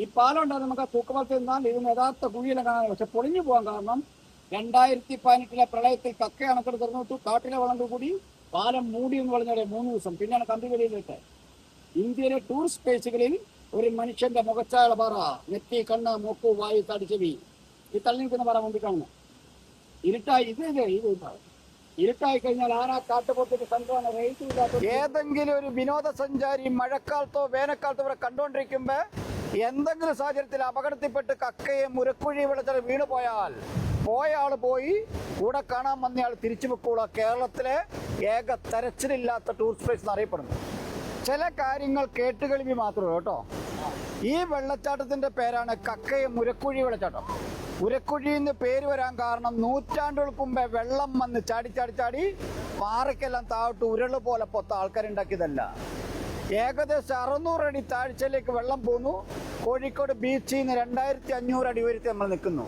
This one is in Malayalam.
ഈ പാലം ഉണ്ടാകും നമുക്ക് തൂക്കുപാലത്തിൽ നിന്നാൽ ഇതിന് യഥാർത്ഥ കുഴിയെല്ലാം കാണാൻ. പക്ഷെ പൊളിഞ്ഞു പോകാൻ കാരണം 2018 പ്രളയത്തിൽ കക്ക അണക്കെട്ട് തുറന്നു വിട്ടു, കാട്ടിലെ വെള്ളം കൂടി പാലം മൂടി എന്ന് പറഞ്ഞാൽ 3 ദിവസം പിന്നെയാണ് കമ്പിവലിയിലിട്ട്. ഇന്ത്യയിലെ ടൂറിസ്റ്റ് പ്ലേസുകളിൽ ഒരു മനുഷ്യന്റെ മുഖച്ചാള പാറ, നെറ്റി, കണ്ണ്, മൂക്ക്, വായു, തടിച്ചെവി, ഈ തള്ളി നിൽക്കുന്ന പാറ മുമ്പിൽ കാണുന്നു. ഇരുട്ടായി ഇരുട്ടായി കഴിഞ്ഞാൽ ആരാ കാട്ടുപോത്തിന്റെ സംഘമാണ് റേറ്റില്ലാത്ത. ഏതെങ്കിലും ഒരു വിനോദസഞ്ചാരി മഴക്കാലത്തോ വേനൽക്കാലത്തോ ഇവിടെ കണ്ടുകൊണ്ടിരിക്കുമ്പോ എന്തെങ്കിലും സാഹചര്യത്തിൽ അപകടത്തിൽപ്പെട്ട് കക്കയെ മുരക്കുഴി വെള്ളത്തിൽ വീണു പോയ ആള് പോയി കൂടെ കാണാൻ വന്നയാൾ തിരിച്ചു വെക്കുള്ള കേരളത്തിലെ ഏക തെരച്ചിലില്ലാത്ത ടൂറിസ്റ്റ് പ്ലേസ് എന്നറിയപ്പെടുന്നു. ചില കാര്യങ്ങൾ കേട്ടുകേൾവി മാത്രമേ കേട്ടോ. ഈ വെള്ളച്ചാട്ടത്തിന്റെ പേരാണ് കക്കയെ മുരക്കുഴി വെള്ളച്ചാട്ടം. ഉരക്കുഴി എന്ന് പേര് വരാൻ കാരണം നൂറ്റാണ്ടുകൾക്ക് മുമ്പേ വെള്ളം വന്ന് ചാടി പാറയ്ക്കെല്ലാം താഴോട്ട് ഉരുള് പോലെ പൊത്ത ആൾക്കാരുണ്ടാക്കിയതല്ല. ഏകദേശം 600 അടി താഴ്ചയിലേക്ക് വെള്ളം പോന്നു. കോഴിക്കോട് ബീച്ചിൽ നിന്ന് 2500 അടി ഉയരത്തിൽ നമ്മൾ നിൽക്കുന്നു.